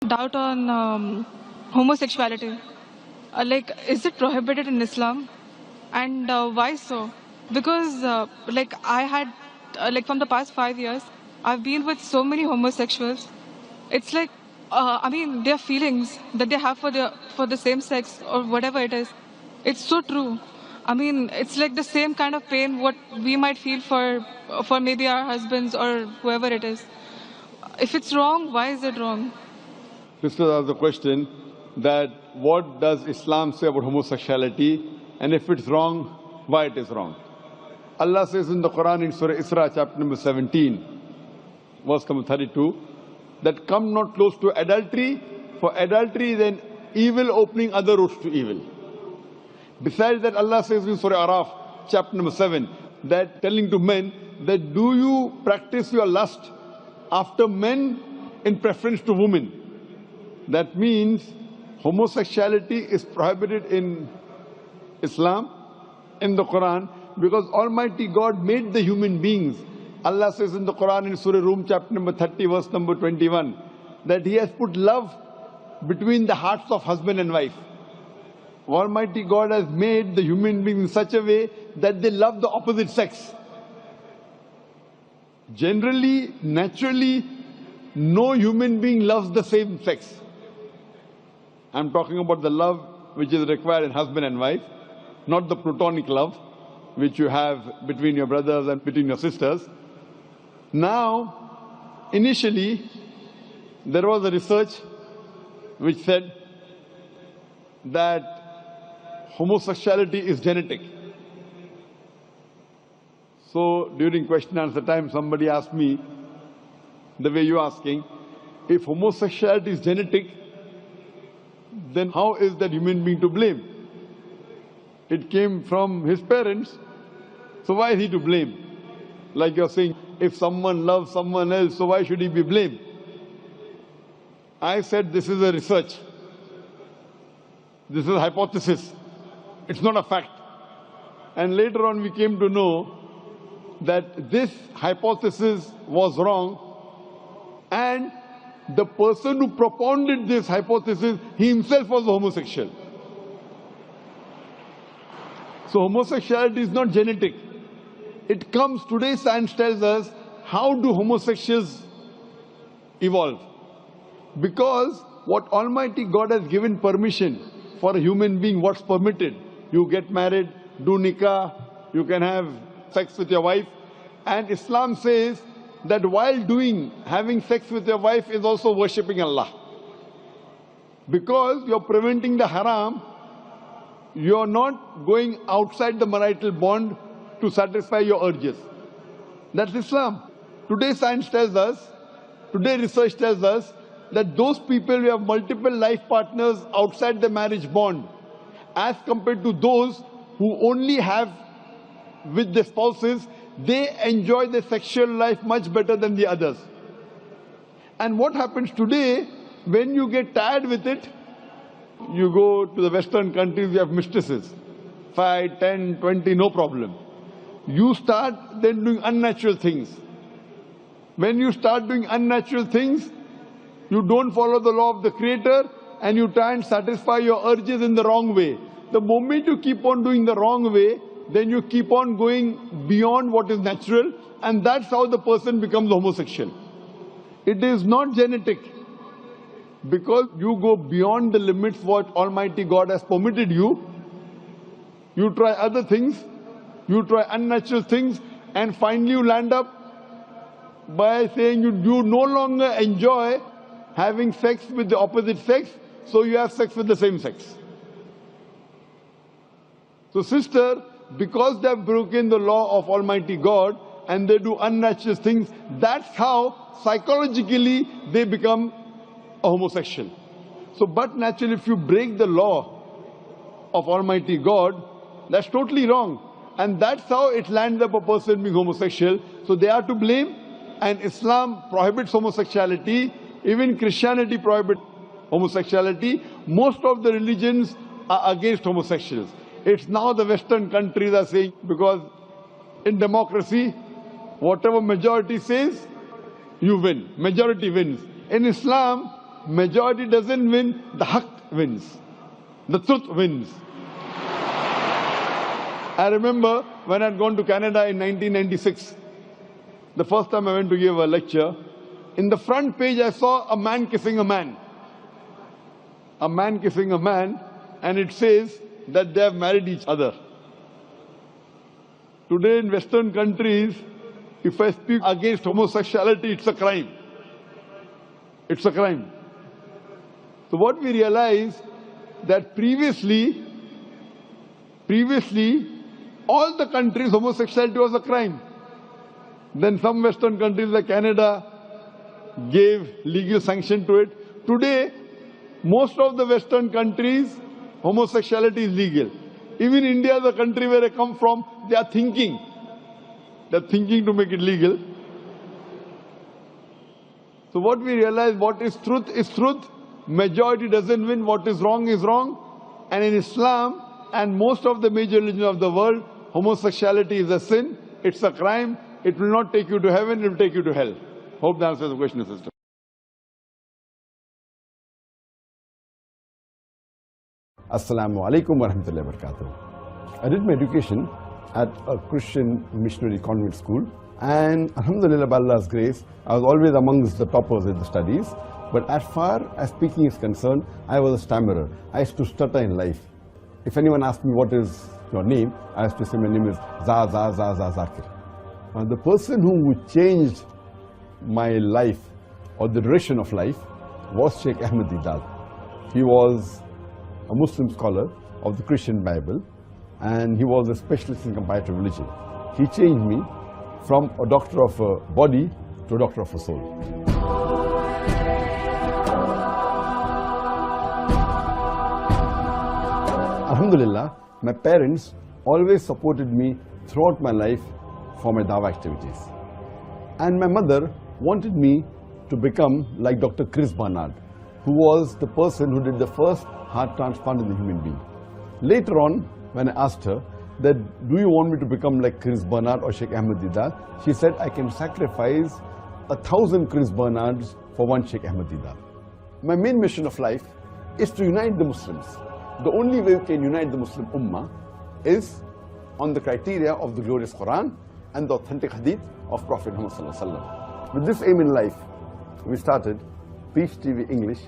Doubt on homosexuality. Is it prohibited in Islam? And why so? Because, I had, from the past 5 years, I've been with so many homosexuals. It's like, their feelings that they have for the same sex or whatever it is. It's so true. It's like the same kind of pain what we might feel for maybe our husbands or whoever it is. If it's wrong, why is it wrong? Sister asked the question that what does Islam say about homosexuality, and if it's wrong, why it is wrong. Allah says in the Quran in Surah Isra chapter number 17, verse number 32, that come not close to adultery, for adultery is an evil opening other roads to evil. Besides that, Allah says in Surah Araf chapter number 7, that telling to men that do you practice your lust after men in preference to women. That means homosexuality is prohibited in Islam, in the Quran, because Almighty God made the human beings. Allah says in the Quran in Surah Rum chapter number 30 verse number 21 that He has put love between the hearts of husband and wife. Almighty God has made the human beings in such a way that they love the opposite sex. Generally, naturally, no human being loves the same sex. I'm talking about the love which is required in husband and wife, not the platonic love which you have between your brothers and between your sisters. Now, initially, there was a research which said that homosexuality is genetic. So, during question and answer time, somebody asked me, the way you're asking, if homosexuality is genetic, then how is that human being to blame? It came from his parents, so why is he to blame? Like you're saying, if someone loves someone else, so why should he be blamed? I said this is a research. This is a hypothesis. It's not a fact. And later on we came to know that this hypothesis was wrong, and the person who propounded this hypothesis, he himself was a homosexual. So homosexuality is not genetic. It comes, today science tells us, how do homosexuals evolve? Because what Almighty God has given permission for a human being, what's permitted. You get married, do nikah, you can have sex with your wife. And Islam says that while having sex with your wife is also worshipping Allah. Because you're preventing the haram, you're not going outside the marital bond to satisfy your urges. That's Islam. Today science tells us, today research tells us that those people who have multiple life partners outside the marriage bond, as compared to those who only have with the spouses, they enjoy their sexual life much better than the others. And what happens today, when you get tired with it, you go to the Western countries, you have mistresses. 5, 10, 20, no problem. You start then doing unnatural things. When you start doing unnatural things, you don't follow the law of the Creator and you try and satisfy your urges in the wrong way. The moment you keep on doing the wrong way, then you keep on going beyond what is natural, and that's how the person becomes homosexual. It is not genetic. Because you go beyond the limits what Almighty God has permitted you, you try other things, you try unnatural things, and finally you land up by saying you no longer enjoy having sex with the opposite sex, so you have sex with the same sex. So sister, because they have broken the law of Almighty God and they do unnatural things, that's how psychologically they become a homosexual. So, but naturally, if you break the law of Almighty God, that's totally wrong. And that's how it lands up a person being homosexual. So they are to blame, and Islam prohibits homosexuality. Even Christianity prohibits homosexuality. Most of the religions are against homosexuals. It's now the Western countries are saying, because in democracy, whatever majority says, you win. Majority wins. In Islam, majority doesn't win, the haqq wins. The truth wins. I remember when I'd gone to Canada in 1996, the first time I went to give a lecture, in the front page I saw a man kissing a man. A man kissing a man, and it says that they have married each other. Today in Western countries, if I speak against homosexuality, it's a crime. It's a crime. So what we realize that previously, all the countries homosexuality was a crime. Then some Western countries like Canada gave legal sanction to it. Today, most of the Western countries, homosexuality is legal. Even India, the country where I come from, they are thinking to make it legal. So what we realize, what is truth. Majority doesn't win. What is wrong is wrong. And in Islam and most of the major religions of the world, homosexuality is a sin. It's a crime. It will not take you to heaven. It will take you to hell. Hope that answers the question, sister. Assalamu alaikum wa rahmatullahi wa barakatuh. I did my education at a Christian missionary convent school, and alhamdulillah, by Allah's grace, I was always amongst the toppers in the studies. But as far as speaking is concerned, I was a stammerer. I used to stutter in life. If anyone asked me, what is your name? I used to say, my name is Zakir. The person who changed my life or the direction of life was Sheikh Ahmed Deedat. He was a Muslim scholar of the Christian Bible, and he was a specialist in comparative religion. He changed me from a doctor of a body to a doctor of a soul. Alhamdulillah, my parents always supported me throughout my life for my dawah activities. And my mother wanted me to become like Dr. Chris Barnard, who was the person who did the first heart transplant in the human being. Later on, when I asked her that, do you want me to become like Chris Barnard or Sheikh Ahmed Deedat? She said, I can sacrifice 1,000 Chris Barnards for one Sheikh Ahmed Deedat. My main mission of life is to unite the Muslims. The only way we can unite the Muslim Ummah is on the criteria of the glorious Quran and the authentic hadith of Prophet Muhammad Sallallahu Alaihi Wasallam. With this aim in life, we started Peace TV English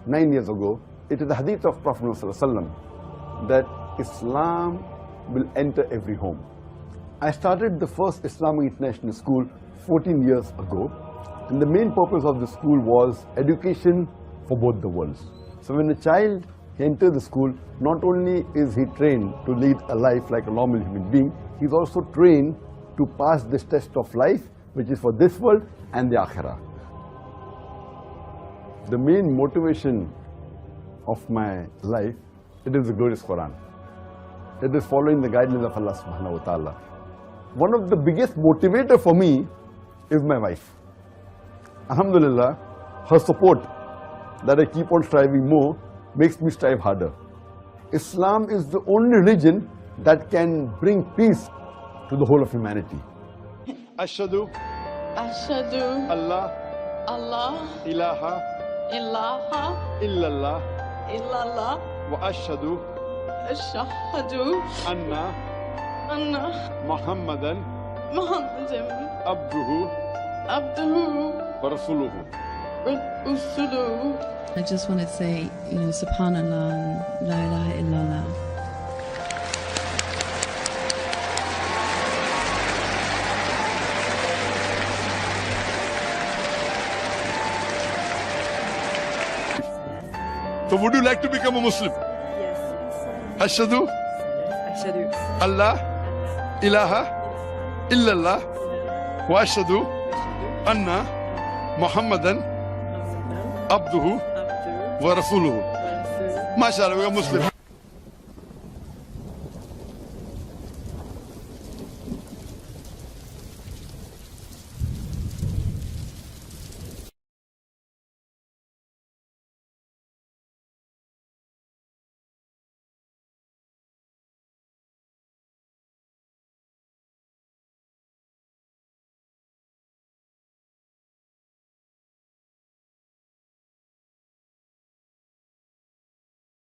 9 years ago. It is the hadith of Prophet Muhammad Sallallahu Alaihi Wasallam that Islam will enter every home. I started the first Islamic International School 14 years ago, and the main purpose of the school was education for both the worlds. So when a child enters the school, not only is he trained to lead a life like a normal human being, he's also trained to pass this test of life, which is for this world and the Akhirah. The main motivation of my life, it is the glorious Quran. It is following the guidelines of Allah subhanahu wa ta'ala. One of the biggest motivator for me is my wife. Alhamdulillah, her support that I keep on striving more makes me strive harder. Islam is the only religion that can bring peace to the whole of humanity. Ashhadu Allah ilaha illallah wa ashhadu anna Muhammadan abduhu wa rasuluhu. I just want to say, Subhanallah and La ilaha illallah. So would you like to become a Muslim? Yes. Ashhadu Allah ilaha illallah wa ashhadu anna Muhammadan abduhu wa rasuluhu. MashaAllah, we are Muslim.